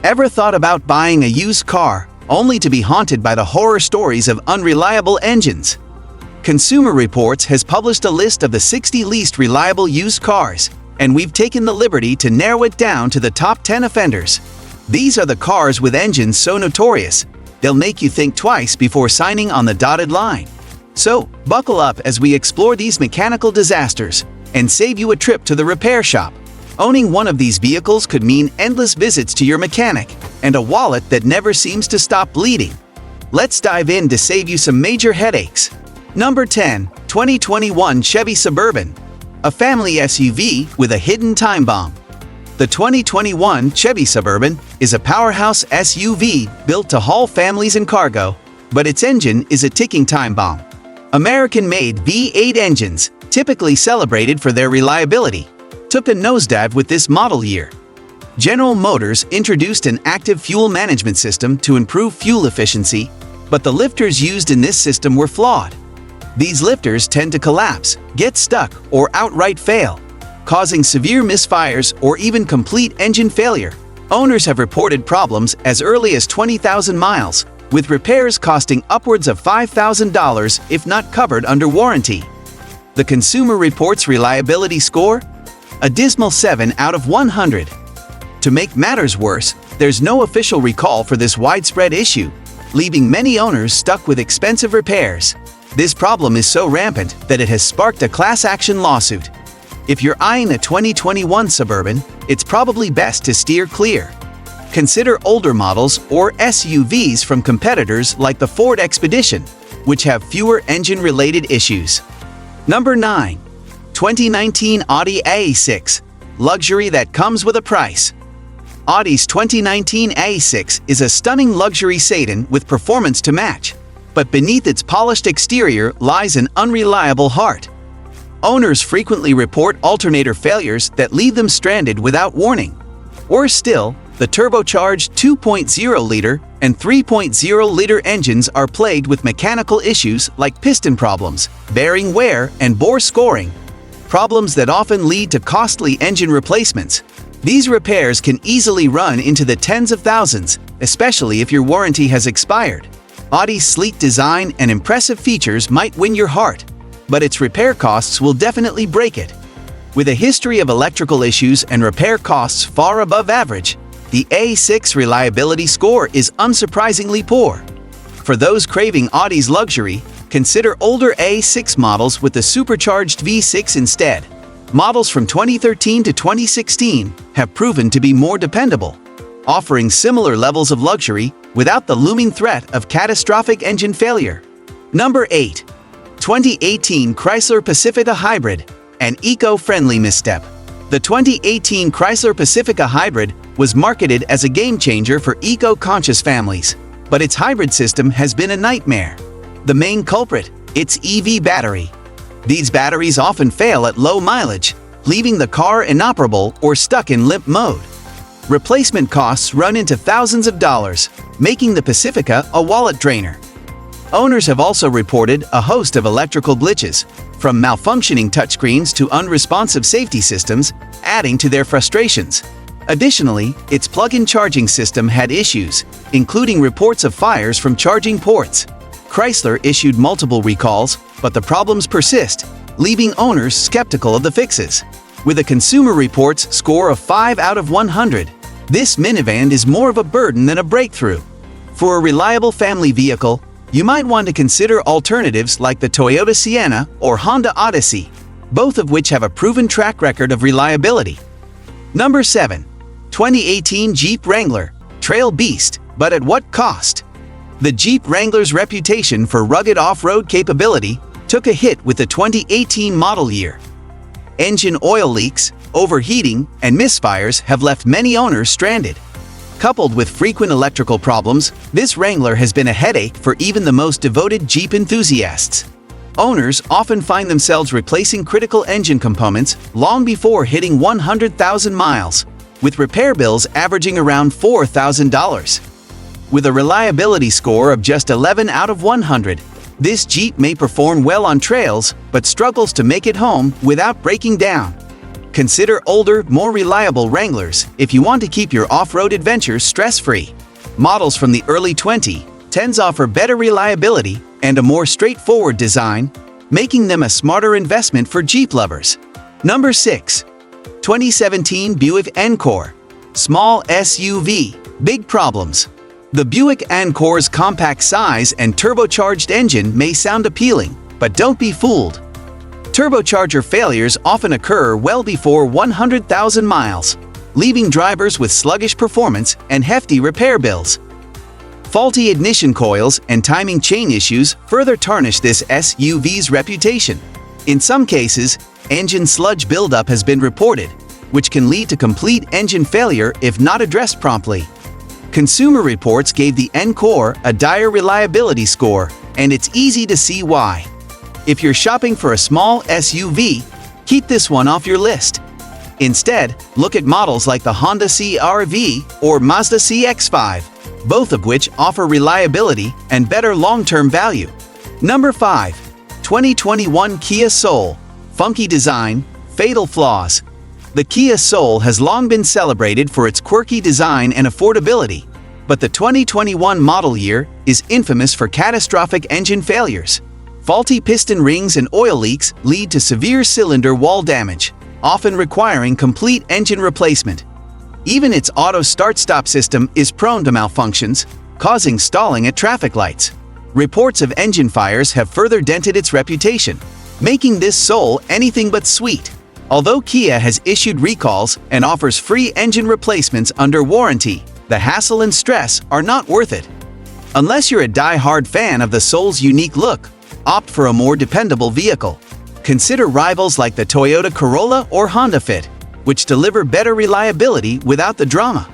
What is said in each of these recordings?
Ever thought about buying a used car, only to be haunted by the horror stories of unreliable engines? Consumer Reports has published a list of the 60 least reliable used cars, and we've taken the liberty to narrow it down to the top 10 offenders. These are the cars with engines so notorious, they'll make you think twice before signing on the dotted line. So, buckle up as we explore these mechanical disasters and save you a trip to the repair shop. Owning one of these vehicles could mean endless visits to your mechanic and a wallet that never seems to stop bleeding. Let's dive in to save you some major headaches. Number 10. 2021 Chevy Suburban. A family SUV with a hidden time bomb. The 2021 Chevy Suburban is a powerhouse SUV built to haul families and cargo, but its engine is a ticking time bomb. American-made V8 engines, typically celebrated for their reliability, took a nosedive with this model year. General Motors introduced an active fuel management system to improve fuel efficiency, but the lifters used in this system were flawed. These lifters tend to collapse, get stuck, or outright fail, causing severe misfires or even complete engine failure. Owners have reported problems as early as 20,000 miles, with repairs costing upwards of $5,000 if not covered under warranty. The Consumer Reports reliability score? A dismal 7 out of 100. To make matters worse, there's no official recall for this widespread issue, leaving many owners stuck with expensive repairs. This problem is so rampant that it has sparked a class action lawsuit. If you're eyeing a 2021 Suburban, it's probably best to steer clear. Consider older models or SUVs from competitors like the Ford Expedition, which have fewer engine-related issues. Number 9. 2019 Audi A6. Luxury that comes with a price. Audi's 2019 A6 is a stunning luxury sedan with performance to match, but beneath its polished exterior lies an unreliable heart. Owners frequently report alternator failures that leave them stranded without warning. Worse still, the turbocharged 2.0-liter and 3.0-liter engines are plagued with mechanical issues like piston problems, bearing wear, and bore scoring. Problems that often lead to costly engine replacements. These repairs can easily run into the tens of thousands, especially if your warranty has expired. Audi's sleek design and impressive features might win your heart, but its repair costs will definitely break it. With a history of electrical issues and repair costs far above average, the A6 reliability score is unsurprisingly poor. For those craving Audi's luxury, consider older A6 models with the supercharged V6 instead. Models from 2013 to 2016 have proven to be more dependable, offering similar levels of luxury without the looming threat of catastrophic engine failure. Number 8. 2018 Chrysler Pacifica Hybrid. An eco-friendly misstep. The 2018 Chrysler Pacifica Hybrid was marketed as a game-changer for eco-conscious families, but its hybrid system has been a nightmare. The main culprit? Its EV battery. These batteries often fail at low mileage, leaving the car inoperable or stuck in limp mode. Replacement costs run into thousands of dollars, making the Pacifica a wallet drainer. Owners have also reported a host of electrical glitches, from malfunctioning touchscreens to unresponsive safety systems, adding to their frustrations. Additionally, its plug-in charging system had issues, including reports of fires from charging ports. Chrysler issued multiple recalls, but the problems persist, leaving owners skeptical of the fixes. With a Consumer Reports score of 5 out of 100, this minivan is more of a burden than a breakthrough. For a reliable family vehicle, you might want to consider alternatives like the Toyota Sienna or Honda Odyssey, both of which have a proven track record of reliability. Number 7. 2018 Jeep Wrangler. Trail beast, but at what cost? The Jeep Wrangler's reputation for rugged off-road capability took a hit with the 2018 model year. Engine oil leaks, overheating, and misfires have left many owners stranded. Coupled with frequent electrical problems, this Wrangler has been a headache for even the most devoted Jeep enthusiasts. Owners often find themselves replacing critical engine components long before hitting 100,000 miles, with repair bills averaging around $4,000. With a reliability score of just 11 out of 100, this Jeep may perform well on trails but struggles to make it home without breaking down. Consider older, more reliable Wranglers if you want to keep your off-road adventures stress-free. Models from the early 2010s offer better reliability and a more straightforward design, making them a smarter investment for Jeep lovers. Number 6. 2017 Buick Encore. Small SUV, big problems. The Buick Encore's compact size and turbocharged engine may sound appealing, but don't be fooled. Turbocharger failures often occur well before 100,000 miles, leaving drivers with sluggish performance and hefty repair bills. Faulty ignition coils and timing chain issues further tarnish this SUV's reputation. In some cases, engine sludge buildup has been reported, which can lead to complete engine failure if not addressed promptly. Consumer Reports gave the Encore a dire reliability score, and it's easy to see why. If you're shopping for a small SUV, keep this one off your list. Instead, look at models like the Honda CR-V or Mazda CX-5, both of which offer reliability and better long-term value. Number 5. 2021 Kia Soul. Funky design, fatal flaws. The Kia Soul has long been celebrated for its quirky design and affordability, but the 2021 model year is infamous for catastrophic engine failures. Faulty piston rings and oil leaks lead to severe cylinder wall damage, often requiring complete engine replacement. Even its auto start-stop system is prone to malfunctions, causing stalling at traffic lights. Reports of engine fires have further dented its reputation, making this Soul anything but sweet. Although Kia has issued recalls and offers free engine replacements under warranty, the hassle and stress are not worth it. Unless you're a die-hard fan of the Soul's unique look, opt for a more dependable vehicle. Consider rivals like the Toyota Corolla or Honda Fit, which deliver better reliability without the drama.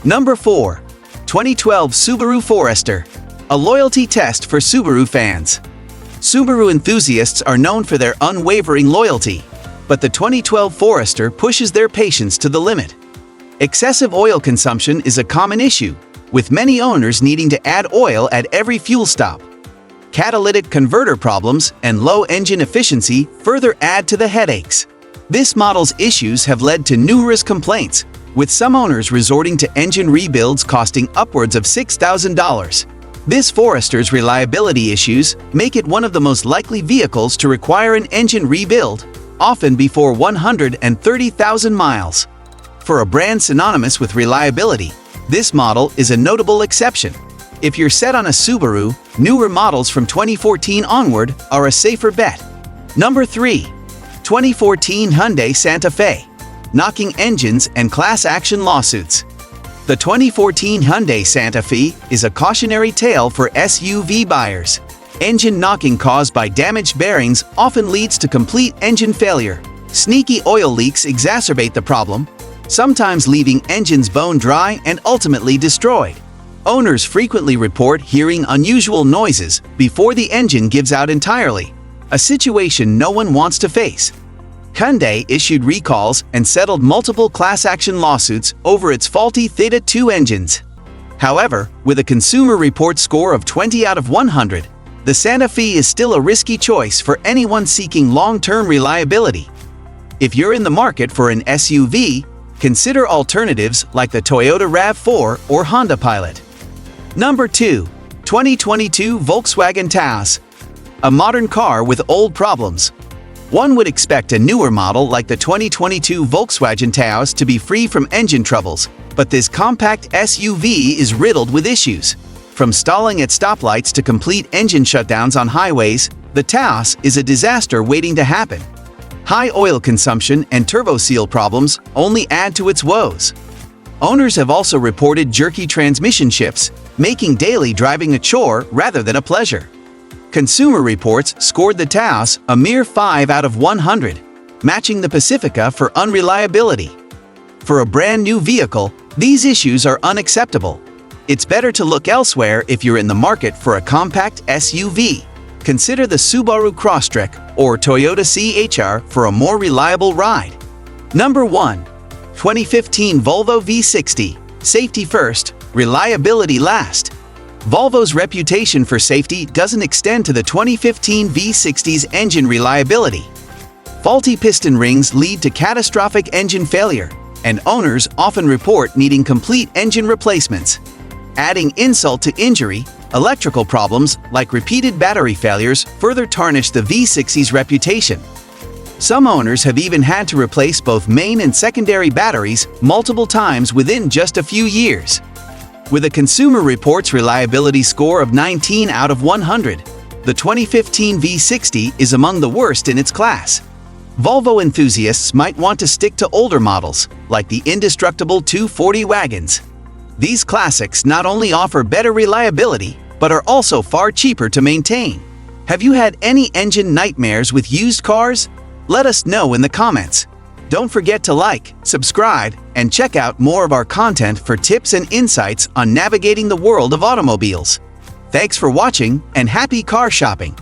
Number 4. 2012 Subaru Forester. A loyalty test for Subaru fans. Subaru enthusiasts are known for their unwavering loyalty, but the 2012 Forester pushes their patience to the limit. Excessive oil consumption is a common issue, with many owners needing to add oil at every fuel stop. Catalytic converter problems and low engine efficiency further add to the headaches. This model's issues have led to numerous complaints, with some owners resorting to engine rebuilds costing upwards of $6,000. This Forester's reliability issues make it one of the most likely vehicles to require an engine rebuild, often before 130,000 miles. For a brand synonymous with reliability, this model is a notable exception. If you're set on a Subaru, newer models from 2014 onward are a safer bet. Number 3. 2014 Hyundai Santa Fe. Knocking engines and class action lawsuits. The 2014 Hyundai Santa Fe is a cautionary tale for SUV buyers. Engine knocking caused by damaged bearings often leads to complete engine failure. Sneaky oil leaks exacerbate the problem, sometimes leaving engines bone dry and ultimately destroyed. Owners frequently report hearing unusual noises before the engine gives out entirely, a situation no one wants to face. Hyundai issued recalls and settled multiple class action lawsuits over its faulty Theta 2 engines. However, with a Consumer Reports score of 20 out of 100, the Santa Fe is still a risky choice for anyone seeking long-term reliability. If you're in the market for an SUV, consider alternatives like the Toyota RAV4 or Honda Pilot. Number 2. 2022 Volkswagen Taos. A modern car with old problems. One would expect a newer model like the 2022 Volkswagen Taos to be free from engine troubles, but this compact SUV is riddled with issues. From stalling at stoplights to complete engine shutdowns on highways, the Taos is a disaster waiting to happen. High oil consumption and turbo seal problems only add to its woes. Owners have also reported jerky transmission shifts, making daily driving a chore rather than a pleasure. Consumer Reports scored the Taos a mere 5 out of 100, matching the Pacifica for unreliability. For a brand new vehicle, these issues are unacceptable. It's better to look elsewhere if you're in the market for a compact SUV. Consider the Subaru Crosstrek or Toyota CHR for a more reliable ride. Number 1. 2015 Volvo V60. Safety first, reliability last. Volvo's reputation for safety doesn't extend to the 2015 V60's engine reliability. Faulty piston rings lead to catastrophic engine failure, and owners often report needing complete engine replacements. Adding insult to injury, electrical problems like repeated battery failures further tarnish the V60's reputation. Some owners have even had to replace both main and secondary batteries multiple times within just a few years. With a Consumer Reports reliability score of 19 out of 100, the 2015 V60 is among the worst in its class. Volvo enthusiasts might want to stick to older models, like the indestructible 240 wagons. These classics not only offer better reliability, but are also far cheaper to maintain. Have you had any engine nightmares with used cars? Let us know in the comments. Don't forget to like, subscribe, and check out more of our content for tips and insights on navigating the world of automobiles. Thanks for watching and happy car shopping!